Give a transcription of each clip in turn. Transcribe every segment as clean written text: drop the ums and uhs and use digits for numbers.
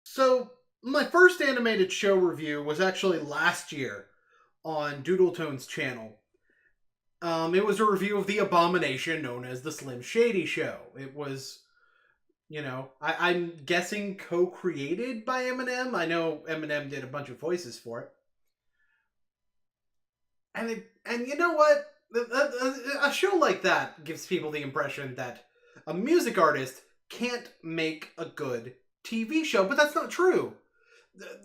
So, my first animated show review was actually last year on Doodletone's channel. It was a review of the abomination known as the Slim Shady Show. It was, I'm guessing co-created by Eminem. I know Eminem did a bunch of voices for it. And you know what? A show like that gives people the impression that a music artist can't make a good TV show, but that's not true.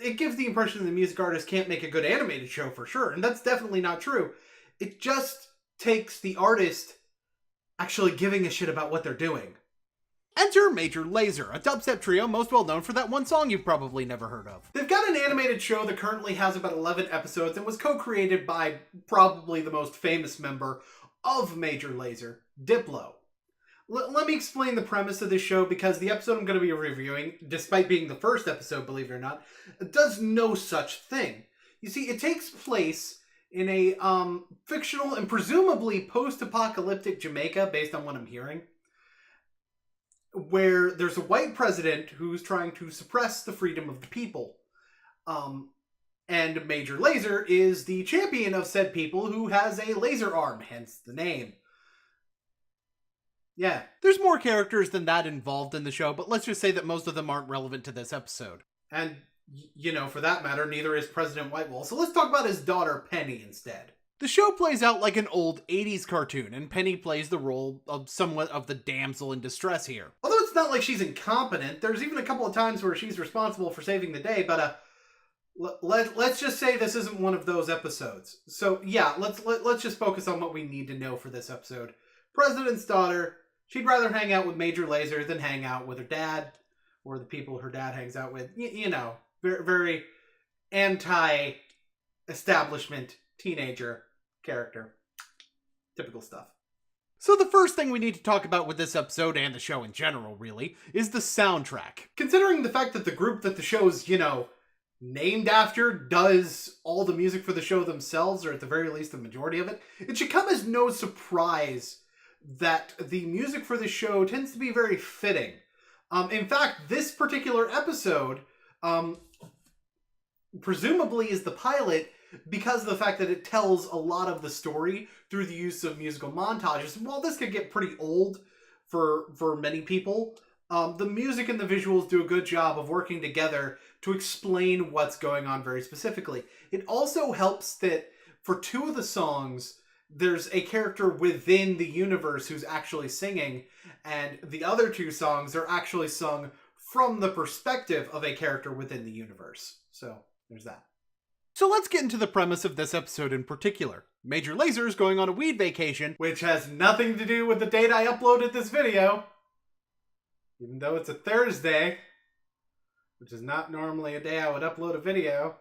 It gives the impression that the music artist can't make a good animated show for sure, and that's definitely not true. It just takes the artist actually giving a shit about what they're doing. Enter Major Lazer, a dubstep trio most well known for that one song you've probably never heard of. They've got an animated show that currently has about 11 episodes and was co-created by probably the most famous member of Major Lazer, Diplo. Let me explain the premise of this show, because the episode I'm going to be reviewing, despite being the first episode, believe it or not, does no such thing. You see, it takes place in a fictional and presumably post-apocalyptic Jamaica, based on what I'm hearing, where there's a white president who's trying to suppress the freedom of the people. And Major Lazer is the champion of said people who has a laser arm, hence the name. Yeah, there's more characters than that involved in the show, but let's just say that most of them aren't relevant to this episode. And, for that matter, neither is President Whitewall, so let's talk about his daughter, Penny, instead. The show plays out like an old 80s cartoon, and Penny plays the role of somewhat of the damsel in distress here. Although it's not like she's incompetent, there's even a couple of times where she's responsible for saving the day, but let's just say this isn't one of those episodes. So yeah, let's just focus on what we need to know for this episode. President's daughter, she'd rather hang out with Major Lazer than hang out with her dad, or the people her dad hangs out with. Very, very anti-establishment teenager character. Typical stuff. So the first thing we need to talk about with this episode, and the show in general, really, is the soundtrack. Considering the fact that the group that the show's, named after does all the music for the show themselves, or at the very least the majority of it, it should come as no surprise that the music for the show tends to be very fitting. In fact, this particular episode, presumably is the pilot, because of the fact that it tells a lot of the story through the use of musical montages. While this could get pretty old for many people, the music and the visuals do a good job of working together to explain what's going on very specifically. It also helps that for two of the songs, there's a character within the universe who's actually singing, and the other two songs are actually sung from the perspective of a character within the universe. So, there's that. So let's get into the premise of this episode in particular. Major Lazer is going on a weed vacation, which has nothing to do with the date I uploaded this video. Even though it's a Thursday, which is not normally a day I would upload a video.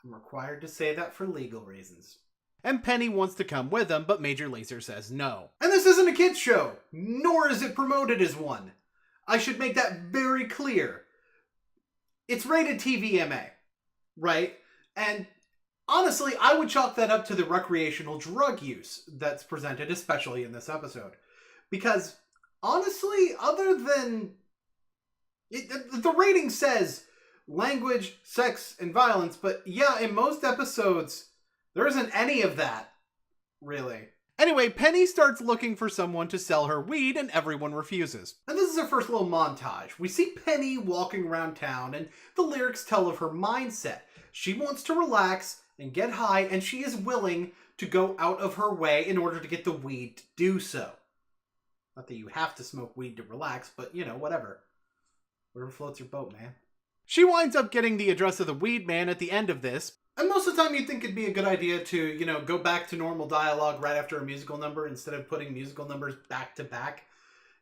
I'm required to say that for legal reasons. And Penny wants to come with him, but Major Lazer says no. And this isn't a kid's show, nor is it promoted as one. I should make that very clear. It's rated TVMA, right? And honestly, I would chalk that up to the recreational drug use that's presented, especially in this episode. Because, honestly, other than... the rating says language, sex, and violence, but yeah, in most episodes, there isn't any of that, really. Anyway, Penny starts looking for someone to sell her weed, and everyone refuses. And this is her first little montage. We see Penny walking around town, and the lyrics tell of her mindset. She wants to relax and get high, and she is willing to go out of her way in order to get the weed to do so. Not that you have to smoke weed to relax, but, whatever. Whatever floats your boat, man. She winds up getting the address of the weed man at the end of this. And most of the time you'd think it'd be a good idea to, go back to normal dialogue right after a musical number instead of putting musical numbers back to back.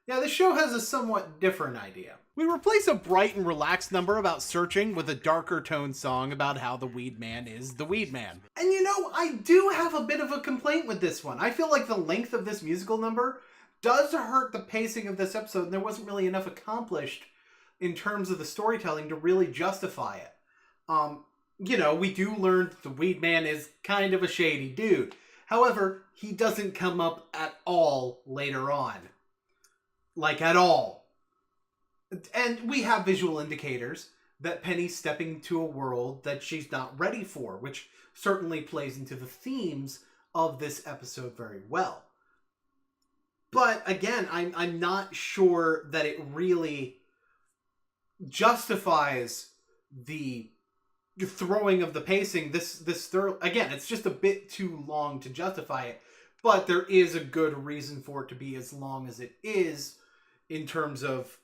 Yeah, the show has a somewhat different idea. We replace a bright and relaxed number about searching with a darker toned song about how the weed man is the weed man. And I do have a bit of a complaint with this one. I feel like the length of this musical number does hurt the pacing of this episode, and there wasn't really enough accomplished in terms of the storytelling to really justify it. We do learn that the weed man is kind of a shady dude. However, he doesn't come up at all later on. Like, at all. And we have visual indicators that Penny's stepping into a world that she's not ready for, which certainly plays into the themes of this episode very well. But again, I'm not sure that it really justifies the throwing of the pacing. Again, it's just a bit too long to justify it. But there is a good reason for it to be as long as it is in terms of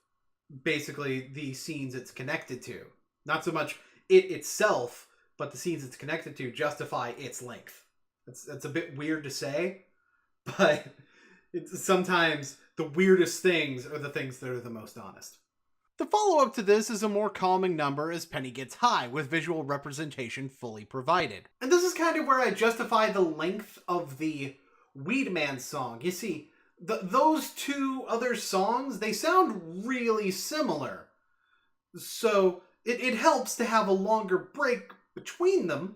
basically the scenes it's connected to. Not so much it itself, but the scenes it's connected to justify its length. That's a bit weird to say, but sometimes the weirdest things are the things that are the most honest. The follow-up to this is a more calming number as Penny gets high, with visual representation fully provided. And this is kind of where I justify the length of the Weed Man song. You see, those two other songs, they sound really similar. So it helps to have a longer break between them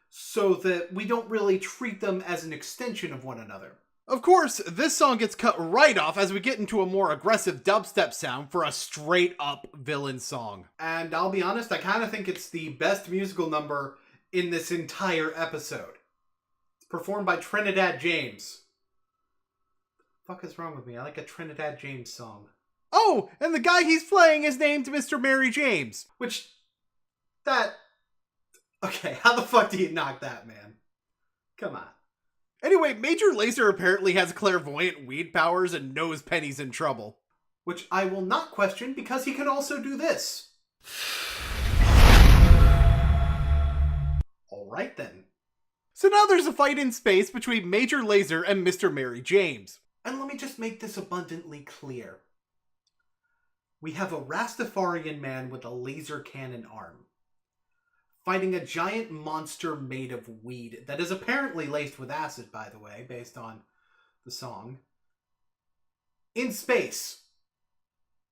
so that we don't really treat them as an extension of one another. Of course, this song gets cut right off as we get into a more aggressive dubstep sound for a straight-up villain song. And I'll be honest, I kind of think it's the best musical number in this entire episode. It's performed by Trinidad James. What the fuck is wrong with me? I like a Trinidad James song. Oh, and the guy he's playing is named Mr. Mary James. Okay, how the fuck do you knock that, man? Come on. Anyway, Major Lazer apparently has clairvoyant weed powers and knows Penny's in trouble. Which I will not question because he can also do this. Alright then. So now there's a fight in space between Major Lazer and Mr. Mary James. And let me just make this abundantly clear. We have a Rastafarian man with a laser cannon arm fighting a giant monster made of weed that is apparently laced with acid, by the way, based on the song, in space.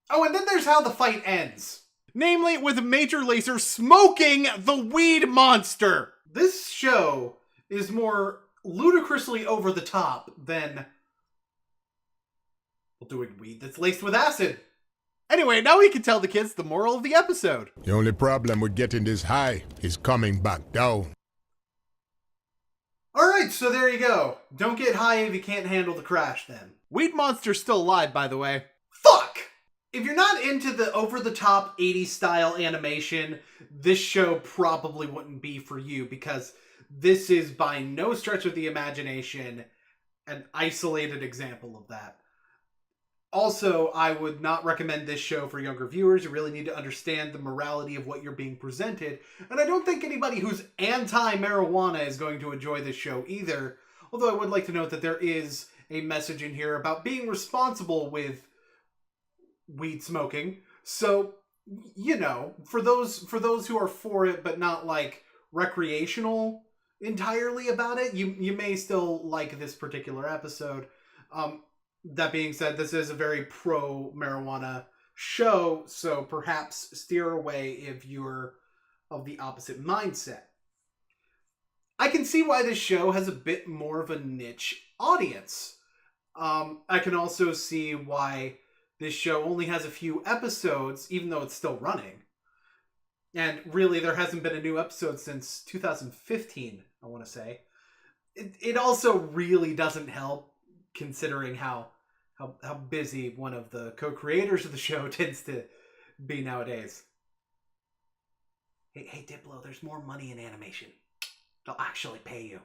Oh, and then there's how the fight ends. Namely, with Major Lazer smoking the weed monster. This show is more ludicrously over the top than doing weed that's laced with acid. Anyway, now we can tell the kids the moral of the episode. The only problem with getting this high is coming back down. Alright, so there you go. Don't get high if you can't handle the crash then. Weed Monster's still alive, by the way. Fuck! If you're not into the over-the-top 80s style animation, this show probably wouldn't be for you because this is by no stretch of the imagination an isolated example of that. Also, I would not recommend this show for younger viewers. You really need to understand the morality of what you're being presented. And I don't think anybody who's anti-marijuana is going to enjoy this show either. Although I would like to note that there is a message in here about being responsible with weed smoking. So, you know, for those who are for it but not like recreational entirely about it, you may still like this particular episode. That being said, this is a very pro-marijuana show, so perhaps steer away if you're of the opposite mindset. I can see why this show has a bit more of a niche audience. I can also see why this show only has a few episodes, even though it's still running. And really, there hasn't been a new episode since 2015, I want to say. It also really doesn't help considering how busy one of the co-creators of the show tends to be nowadays. Hey Diplo, there's more money in animation. They'll actually pay you.